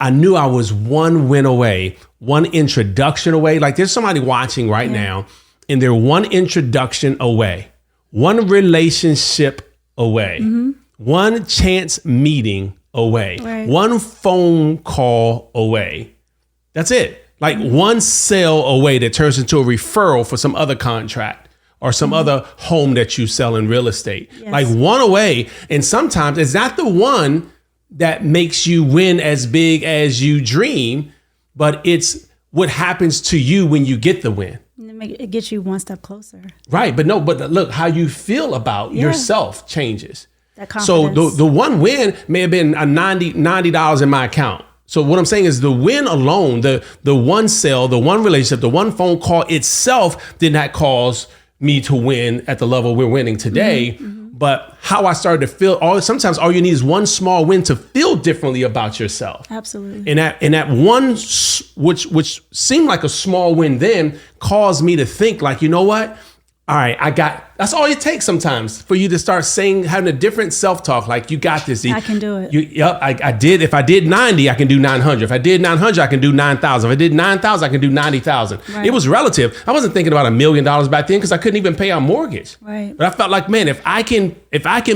I knew I was one win away, one introduction away. Like there's somebody watching right now and they're one introduction away, one relationship away, one chance meeting away, one phone call away. That's it. Like one sale away that turns into a referral for some other contract or some other home that you sell in real estate. Yes. Like one away. And sometimes it's not the one that makes you win as big as you dream, but it's what happens to you when you get the win. It gets you one step closer. Right. But look, how you feel about yourself changes. That confidence. So the one win may have been a $90 in my account. So what I'm saying is the win alone, the one sale, the one relationship, the one phone call itself did not cause me to win at the level we're winning today. But how I started to feel, sometimes all you need is one small win to feel differently about yourself. Absolutely. And that one, which seemed like a small win then, caused me to think like, you know what? All right, that's all it takes sometimes for you to start having a different self-talk. Like, you got this. I can do it. I did. If I did 90, I can do 900. If I did 900, I can do 9,000. If I did 9,000, I can do 90,000. Right. It was relative. I wasn't thinking about $1 million back then because I couldn't even pay our mortgage. Right. But I felt like, man, if I can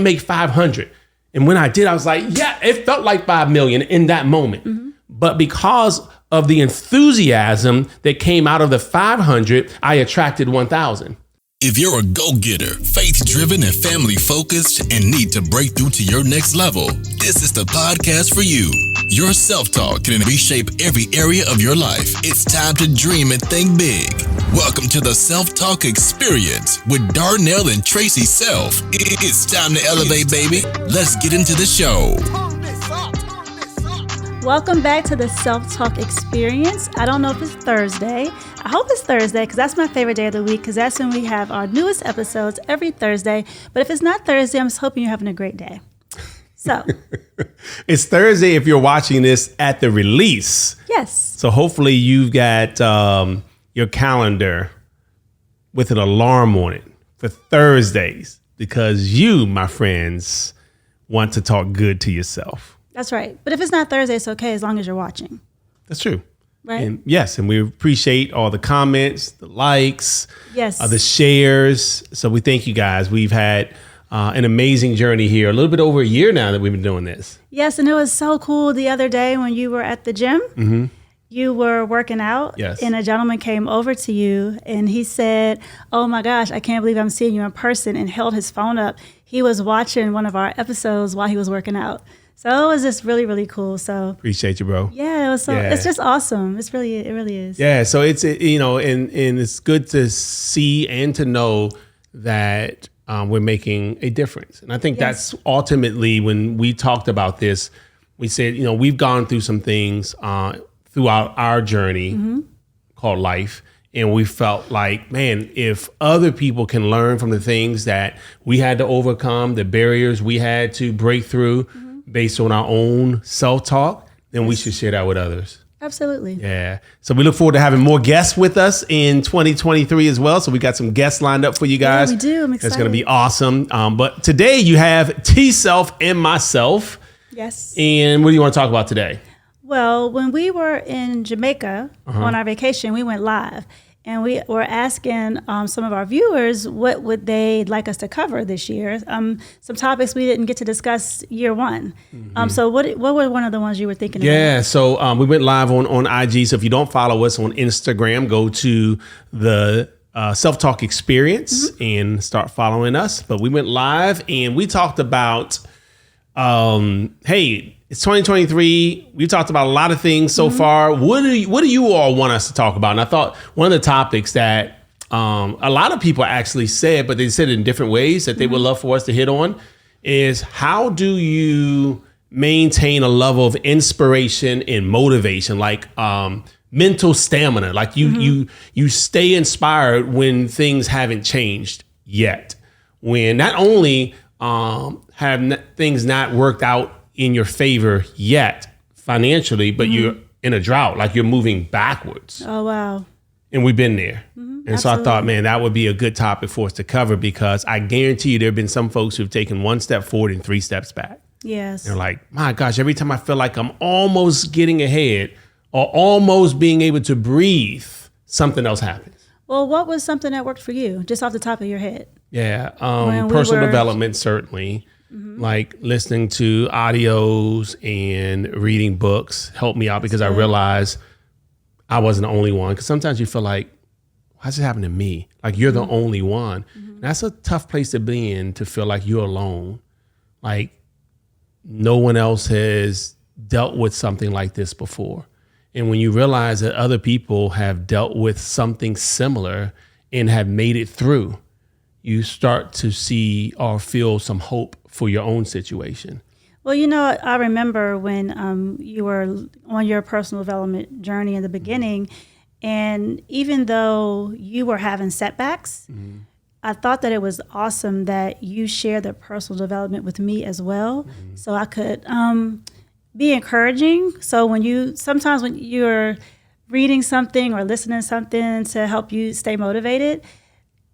make 500, and when I did, I was like, yeah, it felt like 5 million in that moment. But because of the enthusiasm that came out of the 500, I attracted 1,000. If you're a go-getter, faith-driven, and family-focused, and need to break through to your next level, this is the podcast for you. Your self-talk can reshape every area of your life. It's time to dream and think big. Welcome to the Self-Talk Experience with Darnell and Tracy Self. It's time to elevate, baby. Let's get into the show. Welcome back to the Self-Talk Experience. I don't know if it's Thursday. I hope it's Thursday because that's my favorite day of the week because that's when we have our newest episodes every Thursday. But if it's not Thursday, I'm just hoping you're having a great day. So it's Thursday if you're watching this at the release. Yes. So hopefully you've got your calendar with an alarm on it for Thursdays because you, my friends, want to talk good to yourself. That's right. But if it's not Thursday, it's okay as long as you're watching. That's true. Right. And yes, and we appreciate all the comments, the likes, yes, the shares. So we thank you guys. We've had an amazing journey here, a little bit over a year now that we've been doing this. Yes, and it was so cool the other day when you were at the gym. Mm-hmm. You were working out, yes, and a gentleman came over to you, and he said, "Oh my gosh, I can't believe I'm seeing you in person," and held his phone up. He was watching one of our episodes while he was working out. So it was just really, really cool. So appreciate you, bro. Yeah, it was so. Yeah. It's just awesome. It really is. Yeah. So and it's good to see and to know that we're making a difference. And I think that's ultimately when we talked about this, we said, we've gone through some things throughout our journey called life. And we felt like, man, if other people can learn from the things that we had to overcome, the barriers we had to break through based on our own self-talk, then we should share that with others. Absolutely. Yeah. So we look forward to having more guests with us in 2023 as well. So we got some guests lined up for you guys. Yeah, we do. I'm excited. It's going to be awesome. But today you have T-Self and myself. Yes. And what do you want to talk about today? Well, when we were in Jamaica on our vacation, we went live. And we were asking some of our viewers what would they like us to cover this year. Some topics we didn't get to discuss year one. So what were one of the ones you were thinking about? Yeah, so we went live on IG. So if you don't follow us on Instagram, go to the Self-Talk Experience and start following us. But we went live and we talked about, hey, it's 2023. We talked about a lot of things so far. What do you all want us to talk about? And I thought one of the topics that a lot of people actually said, but they said it in different ways that they would love for us to hit on is how do you maintain a level of inspiration and motivation, like mental stamina, like you stay inspired when things haven't changed yet, when not only have things not worked out in your favor yet financially, but you're in a drought, like you're moving backwards. Oh, wow. And we've been there. And absolutely. So I thought, man, that would be a good topic for us to cover because I guarantee you there have been some folks who've taken one step forward and 3 steps back. Yes. They're like, my gosh, every time I feel like I'm almost getting ahead or almost being able to breathe, something else happens. Well, what was something that worked for you, just off the top of your head? Yeah, personal development, certainly. Like listening to audios and reading books helped me out because I realized I wasn't the only one. Because sometimes you feel like, why's it happening to me? Like you're the only one. That's a tough place to be in, to feel like you're alone. Like no one else has dealt with something like this before. And when you realize that other people have dealt with something similar and have made it through, you start to see or feel some hope for your own situation. Well, I remember when you were on your personal development journey in the beginning, and even though you were having setbacks, I thought that it was awesome that you shared the personal development with me as well, so I could be encouraging. So sometimes when you're reading something or listening to something to help you stay motivated,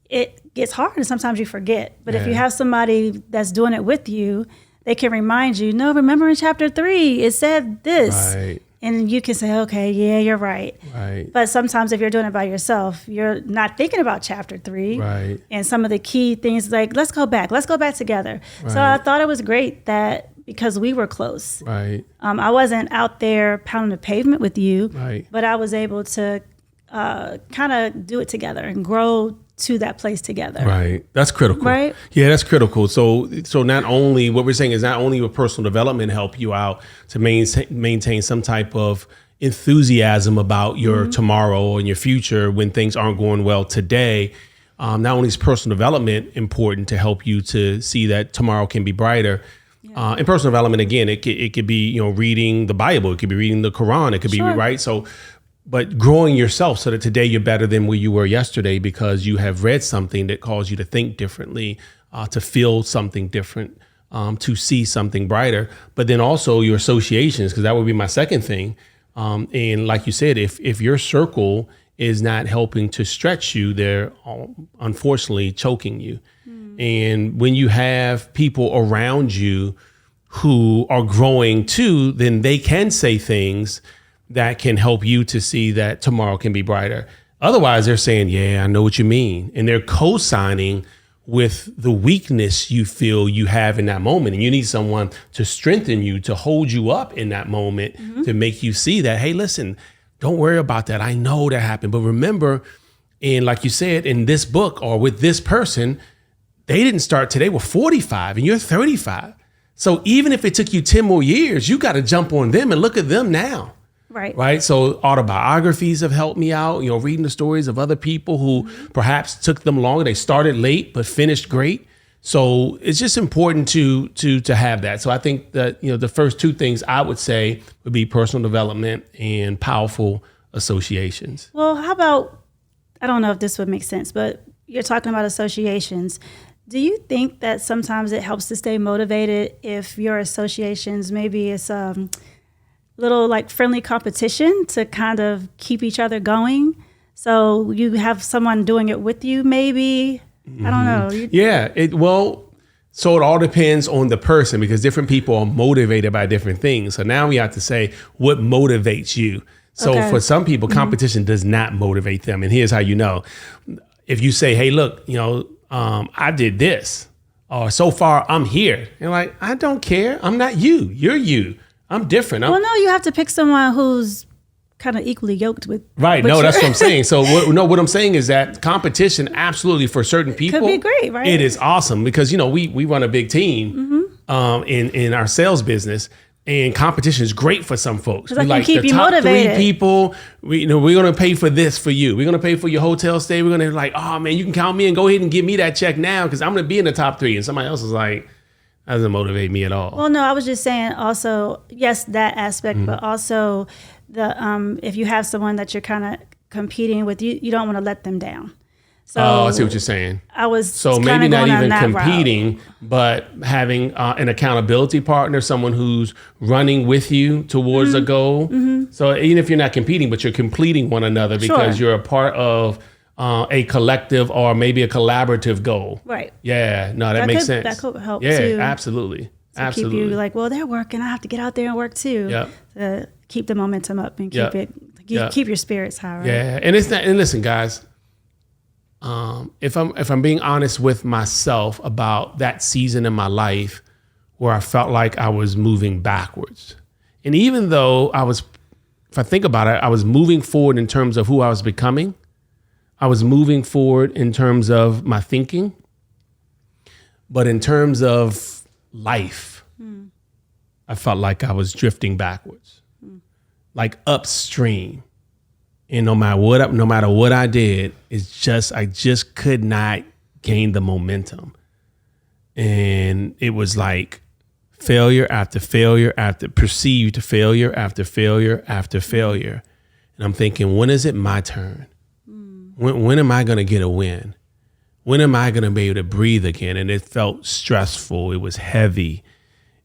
it gets hard and sometimes you forget. But if you have somebody that's doing it with you, they can remind you, no, remember in chapter 3, it said this. Right. And you can say, okay, yeah, you're right. Right. But sometimes if you're doing it by yourself, you're not thinking about chapter 3. Right. And some of the key things like, let's go back together. Right. So I thought it was great that because we were close. Right. I wasn't out there pounding the pavement with you, Right. but I was able to kind of do it together and grow to that place together. Right. That's critical. Right? Yeah, that's critical. So not only, what we're saying is not only will personal development help you out to maintain some type of enthusiasm about your tomorrow and your future when things aren't going well today. Not only is personal development important to help you to see that tomorrow can be brighter. And personal development, again, it could be, reading the Bible. It could be reading the Quran. It could be, right? So, but growing yourself so that today you're better than where you were yesterday because you have read something that caused you to think differently, to feel something different, to see something brighter. But then also your associations, because that would be my second thing. And like you said, if your circle is not helping to stretch you, they're unfortunately choking you. And when you have people around you who are growing too, then they can say things that can help you to see that tomorrow can be brighter. Otherwise, they're saying, yeah, I know what you mean. And they're co-signing with the weakness you feel you have in that moment. And you need someone to strengthen you, to hold you up in that moment, to make you see that, hey, listen, don't worry about that. I know that happened. But remember, and like you said, in this book or with this person, they didn't start till they were 45 and you're 35. So even if it took you 10 more years, you got to jump on them and look at them now. Right. So autobiographies have helped me out, reading the stories of other people who perhaps took them longer. They started late, but finished great. So it's just important to have that. So I think that, the first two things I would say would be personal development and powerful associations. Well, how about, I don't know if this would make sense, but you're talking about associations. Do you think that sometimes it helps to stay motivated if your associations, maybe it's little like friendly competition to kind of keep each other going? So you have someone doing it with you, maybe? I don't know. So it all depends on the person because different people are motivated by different things. So now we have to say what motivates you. So for some people, competition does not motivate them. And here's how you know. If you say, hey, look, I did this, or so far I'm here. You're like, I don't care. I'm not you. You're you. I'm different. Well, no, you have to pick someone who's kind of equally yoked with. Right. No, that's what I'm saying. So what I'm saying is that competition absolutely for certain people could be great, right? It is awesome because, we run a big team in our sales business. And competition is great for some folks. We like keep the top motivated. 3 people. We're going to pay for this for you. We're going to pay for your hotel stay. We're going to oh man, you can count me and go ahead and give me that check now because I'm going to be in the top 3. And somebody else is like, that doesn't motivate me at all. Well, no, I was just saying also, yes, that aspect, but also the if you have someone that you're kind of competing with, you don't want to let them down. So I see what you're saying. I was so maybe not even competing, but having an accountability partner, someone who's running with you towards a goal. So even if you're not competing, but you're completing one another because you're a part of a collective or maybe a collaborative goal. Right. Yeah. No, that makes sense. That could help too. too. Yeah, absolutely. to keep you like, well, they're working. I have to get out there and work too. Yep. To keep the momentum up and keep your spirits high. Right? Yeah, and it's not. And listen, guys, if I'm being honest with myself about that season in my life where I felt like I was moving backwards, and even though if I think about it, I was moving forward in terms of who I was becoming. I was moving forward in terms of my thinking, but in terms of life, I felt like I was drifting backwards, like upstream. And no matter what I did, I just could not gain the momentum. And it was like failure after failure after perceived failure after failure after failure. And I'm thinking, when is it my turn? When am I going to get a win? When am I going to be able to breathe again? And it felt stressful. It was heavy.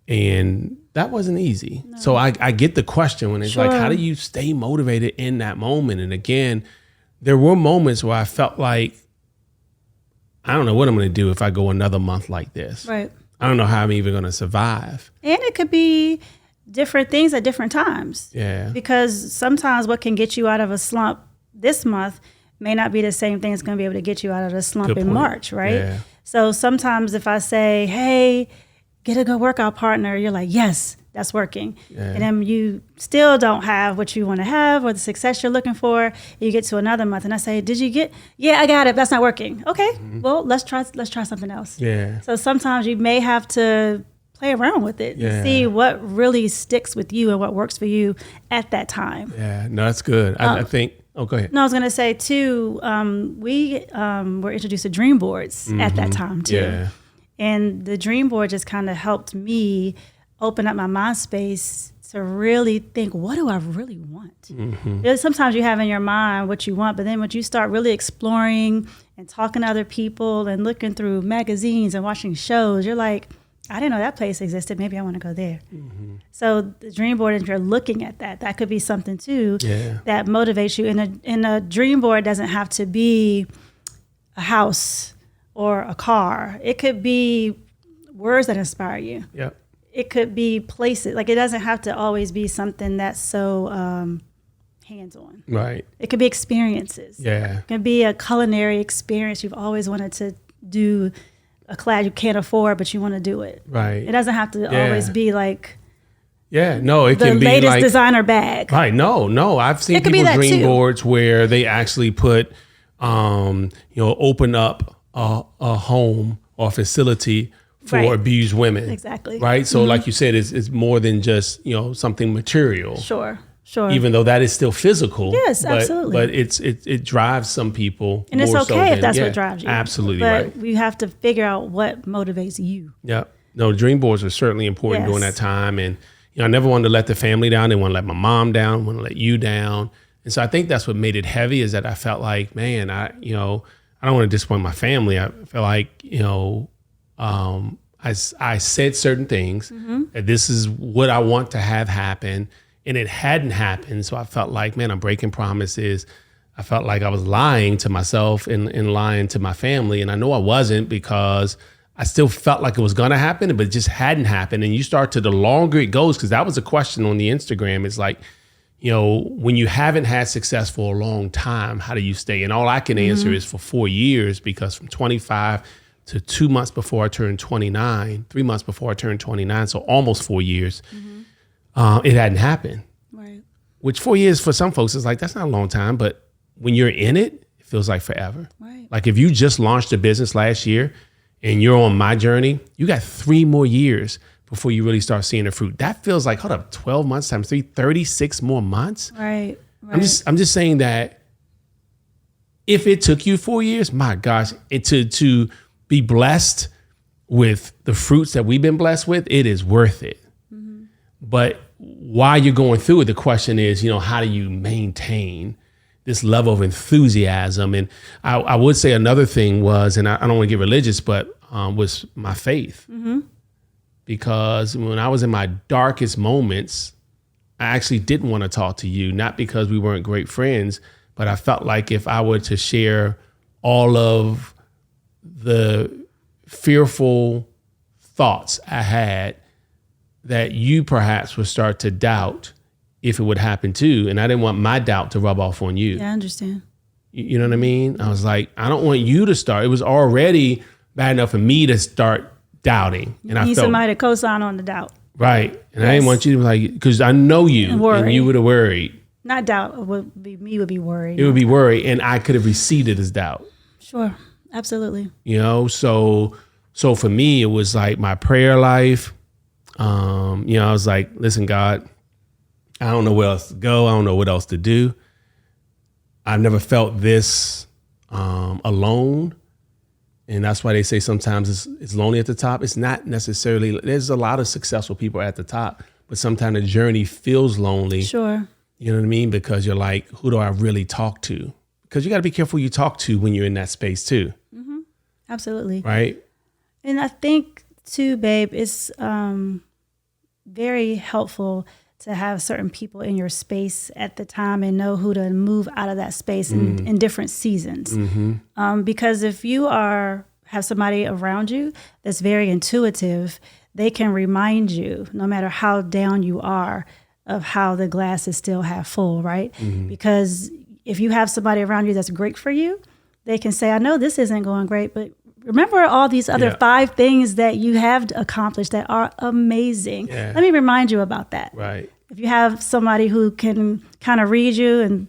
And that wasn't easy. No. So I get the question when it's like, how do you stay motivated in that moment? And again, there were moments where I felt like, I don't know what I'm going to do if I go another month like this. Right. I don't know how I'm even going to survive. And it could be different things at different times. Yeah. Because sometimes what can get you out of a slump this month may not be the same thing that's going to be able to get you out of the slump in March, right? Yeah. So sometimes if I say, hey, get a good workout partner, you're like, yes, that's working. Yeah. And then you still don't have what you want to have or the success you're looking for. You get to another month and I say, yeah, I got it. That's not working. Okay, well, let's try something else. Yeah. So sometimes you may have to play around with it and see what really sticks with you and what works for you at that time. Yeah, no, that's good. I think, go ahead. No, I was going to say too, we were introduced to dream boards at that time too. Yeah. And the dream board just kind of helped me open up my mind space to really think, what do I really want? Sometimes you have in your mind what you want, but then when you start really exploring and talking to other people and looking through magazines and watching shows, you're like, I didn't know that place existed. Maybe I want to go there. So the dream board, if you're looking at that could be something too that motivates you. And a dream board doesn't have to be a house or a car. It could be words that inspire you. Yep. It could be places. Like, it doesn't have to always be something that's so hands-on. Right. It could be experiences. Yeah. It could be a culinary experience. You've always wanted to do a class you can't afford, but you want to do it. Right. It doesn't have to always be like it can be latest like designer bag. Right. No. I've seen people dream boards where they actually put, open up a home or facility for abused women. Exactly. Right. So like you said, it's more than just, something material. Sure. Even though that is still physical. Yes, absolutely. But it drives some people. And it's okay if that's what drives you. Absolutely. But we have to figure out what motivates you. Yeah. No, dream boards are certainly important during that time. And, I never wanted to let the family down. I didn't want to let my mom down. I want to let you down. And so I think that's what made it heavy, is that I felt like, man, I don't want to disappoint my family. I feel like, I said certain things that this is what I want to have happen, and it hadn't happened. So I felt like, man, I'm breaking promises. I felt like I was lying to myself and lying to my family. And I know I wasn't, because I still felt like it was going to happen, but it just hadn't happened. And you start to, the longer it goes, because that was a question on the Instagram. It's like, when you haven't had success for a long time, how do you stay? And all I can answer is for 4 years, because from 25 to 2 months before I turned 29, 3 months before I turned 29, so almost 4 years, it hadn't happened. Right. Which 4 years for some folks is like, that's not a long time, but when you're in it, it feels like forever. Right. Like if you just launched a business last year and you're on my journey, you got 3 more years before you really start seeing the fruit. That feels like, hold up, 12 months times 3, 36 more months. Right. I'm just saying that if it took you 4 years, my gosh, to be blessed with the fruits that we've been blessed with, it is worth it. But while you're going through it, the question is, how do you maintain this level of enthusiasm? And I would say another thing was, and I don't want to get religious, but was my faith. Because when I was in my darkest moments, I actually didn't want to talk to you, not because we weren't great friends, but I felt like if I were to share all of the fearful thoughts I had, that you perhaps would start to doubt if it would happen too. And I didn't want my doubt to rub off on you. Yeah, I understand. You know what I mean? I was like, I don't want you to start. It was already bad enough for me to start doubting. And You need I felt somebody to co-sign on the doubt. right. And I didn't want you to be like, because I know you and you would have worried. Not doubt. Would be worried. It would be worried. And I could have received it as doubt. Sure. Absolutely. You know, so for me, it was like my prayer life. I was like, listen, God, I don't know where else to go. I don't know what else to do. I've never felt this alone. And that's why they say sometimes it's lonely at the top. It's not necessarily, there's a lot of successful people at the top, but sometimes the journey feels lonely. Sure. You know what I mean? Because you're like, who do I really talk to? Because you got to be careful who you talk to when you're in that space too. Mm-hmm. Absolutely. Right. And I think too, babe, it's very helpful to have certain people in your space at the time and know who to move out of that space in different seasons. Mm-hmm. Because if you have somebody around you that's very intuitive, they can remind you, no matter how down you are, of how the glass is still half full, right? Mm-hmm. Because if you have somebody around you that's great for you, they can say, I know this isn't going great, but remember all these other 5 things that you have accomplished that are amazing. Yeah. Let me remind you about that. Right. If you have somebody who can kind of read you and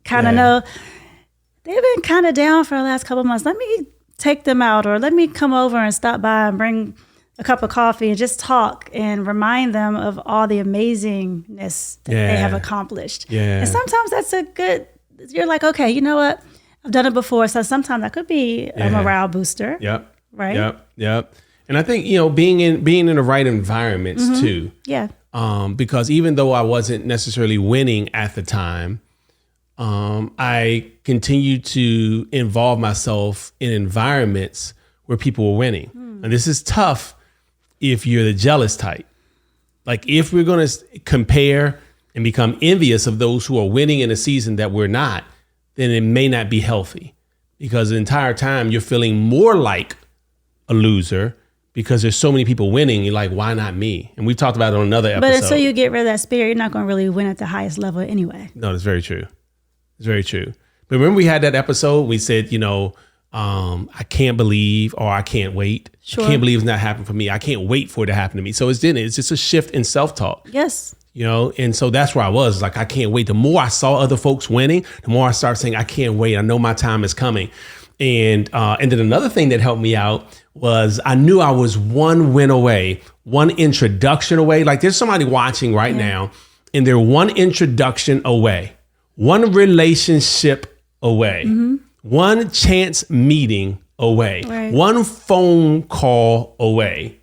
kind of know, they've been kind of down for the last couple of months, let me take them out, or let me come over and stop by and bring a cup of coffee and just talk and remind them of all the amazingness that they have accomplished. Yeah. And sometimes that's you're like, okay, you know what? I've done it before. So sometimes that could be a morale booster. Yep. Right. Yep. And I think, being in the right environments too. Yeah. Because even though I wasn't necessarily winning at the time, I continued to involve myself in environments where people were winning. And this is tough if you're the jealous type. Like if we're going to compare and become envious of those who are winning in a season that we're not, then it may not be healthy, because the entire time you're feeling more like a loser because there's so many people winning. You're like, why not me? And we talked about it on another episode. But until you get rid of that spirit, you're not going to really win at the highest level anyway. No, that's very true. It's very true. But remember we had that episode, we said, I can't believe, or I can't wait. Sure. I can't believe it's not happening for me. I can't wait for it to happen to me. So it's just a shift in self-talk. Yes. And so that's where I was like, I can't wait. The more I saw other folks winning, the more I started saying, I can't wait. I know my time is coming. And then another thing that helped me out was I knew I was one win away, one introduction away. Like there's somebody watching right now, and they're one introduction away, one relationship away, one chance meeting away, one phone call away.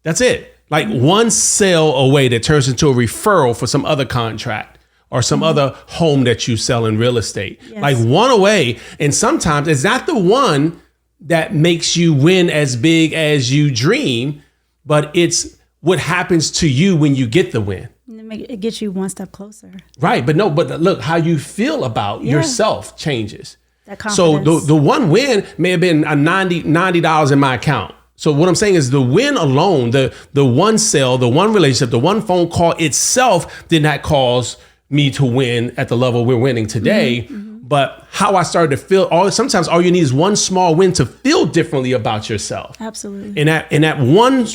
That's it. Like one sale away that turns into a referral for some other contract or some other home that you sell in real estate. Yes. Like one away. And sometimes it's not the one that makes you win as big as you dream, but it's what happens to you when you get the win. It gets you one step closer. Right. But look, how you feel about yourself changes. That confidence. So the one win may have been a $90 in my account. So what I'm saying is the win alone, the one sale, the one relationship, the one phone call itself did not cause me to win at the level we're winning today. But how I started to feel, sometimes all you need is one small win to feel differently about yourself. Absolutely. And that one,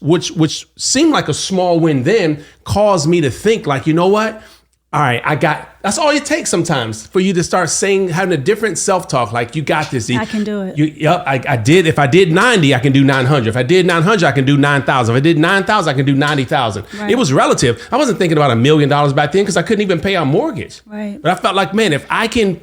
which seemed like a small win then, caused me to think like, you know what? All right, that's all it takes sometimes for you to start having a different self-talk. Like, you got this. I can do it. I did. If I did 90, I can do 900. If I did 900, I can do 9,000. If I did 9,000, I can do 90,000. Right. It was relative. I wasn't thinking about $1 million back then because I couldn't even pay our mortgage. Right. But I felt like, man, if I can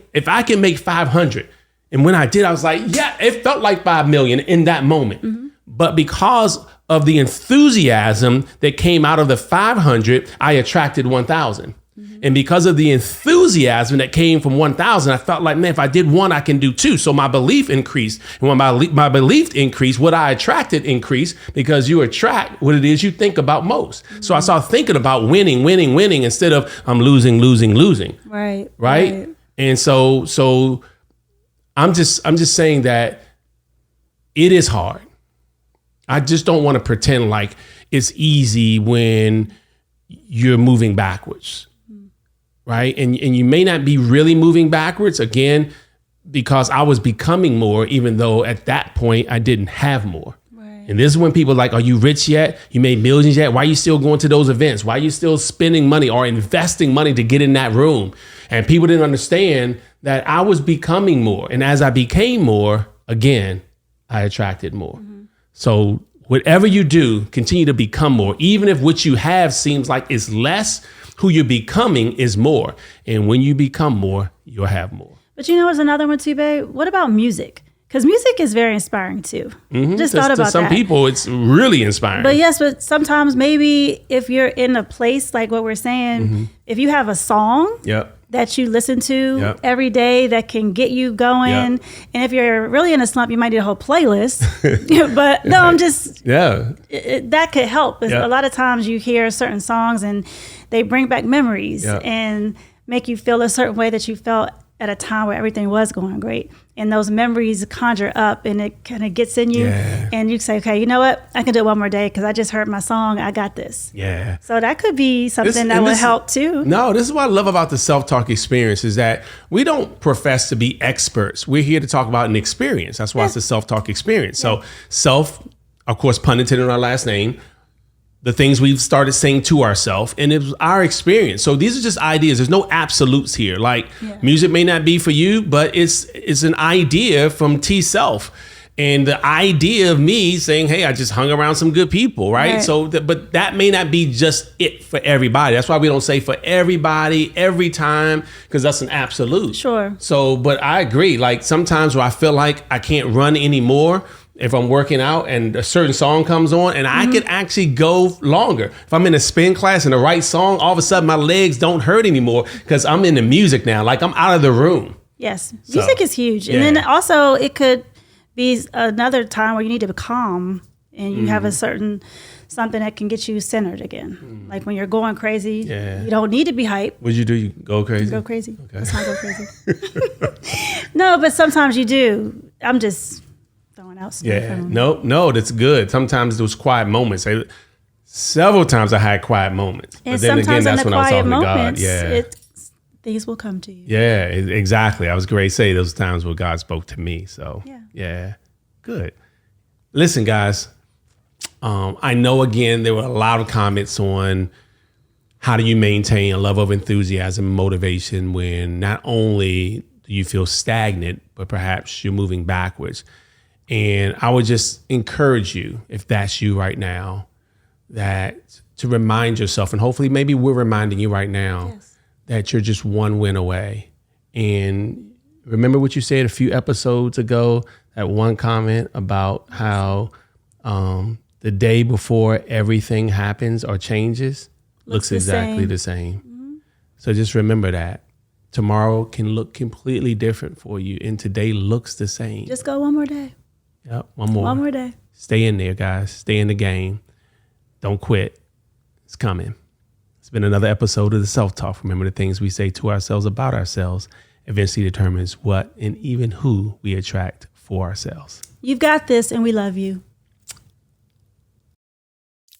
make 500, and when I did, I was like, yeah, it felt like 5 million in that moment. But because of the enthusiasm that came out of the 500, I attracted 1,000. And because of the enthusiasm that came from 1,000, I felt like, man, if I did 1, I can do 2. So my belief increased. And when my belief increased, what I attracted increased, because you attract what it is you think about most. So I started thinking about winning instead of I'm losing. Right. And so I'm just saying that it is hard. I just don't want to pretend like it's easy when you're moving backwards, right? And you may not be really moving backwards, again, because I was becoming more, even though at that point I didn't have more. And this is when people are like, are you rich yet? You made millions yet? Why are you still going to those events? Why are you still spending money or investing money to get in that room? And people didn't understand that I was becoming more. And as I became more, again, I attracted more. So whatever you do, continue to become more. Even if what you have seems like it's less, who you're becoming is more. And when you become more, you'll have more. But you know what's another one too, babe? What about music? Because music is very inspiring too. Just thought about that. To some people, it's really inspiring. But yes, but sometimes maybe if you're in a place like what we're saying, if you have a song that you listen to every day that can get you going, and if you're really in a slump, you might need a whole playlist. But no, I'm just, that could help. A lot of times you hear certain songs and they bring back memories and make you feel a certain way that you felt at a time where everything was going great. And those memories conjure up and it kind of gets in you. And you say, okay, you know what? I can do it one more day because I just heard my song. I got this. So that could be something that would help too. No, this is what I love about the self-talk experience is that we don't profess to be experts. We're here to talk about an experience. That's why it's a self-talk experience. So self, of course, pun intended in our last name, the things we've started saying to ourselves, and it was our experience. So these are just ideas. There's no absolutes here. Like music may not be for you, but it's an idea from T-Self. And the idea of me saying, hey, I just hung around some good people, right? So, but that may not be just it for everybody. That's why we don't say for everybody, every time, because that's an absolute. So, but I agree. Like sometimes where I feel like I can't run anymore, if I'm working out and a certain song comes on and I could actually go longer. If I'm in a spin class and the right song, all of a sudden my legs don't hurt anymore because I'm in the music now. Like I'm out of the room. Music is huge. And then also it could be another time where you need to be calm and you have a certain something that can get you centered again. Like when you're going crazy, you don't need to be hyped. What'd you do? You go crazy? You go crazy. Okay. That's not go crazy. No, but sometimes you do. I'm just throwing out stuff. No, that's good. Sometimes those quiet moments. Several times I had quiet moments. And but then again, that's when I was talking moments, to God. Things will come to you. Exactly. I was going to say those times where God spoke to me. So, good. Listen, guys, I know, again, there were a lot of comments on how do you maintain a level of enthusiasm and motivation when not only do you feel stagnant, but perhaps you're moving backwards. And I would just encourage you, if that's you right now, that to remind yourself, and hopefully maybe we're reminding you right now, that you're just one win away. And remember what you said a few episodes ago, that one comment about how the day before everything happens or changes looks exactly the same. So just remember that. Tomorrow can look completely different for you, and today looks the same. Just go one more day. One more day. Stay in there, guys. Stay in the game. Don't quit. It's coming. It's been another episode of the Self-Talk. Remember, the things we say to ourselves about ourselves eventually determines what and even who we attract for ourselves. You've got this, and we love you.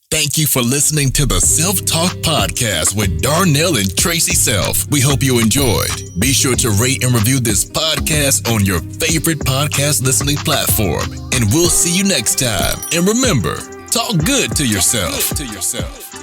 Thank you for listening to the Self-Talk Podcast with Darnell and Tracy Self. We hope you enjoyed. Be sure to rate and review this podcast on your favorite podcast listening platform. And we'll see you next time. And remember, talk good to yourself.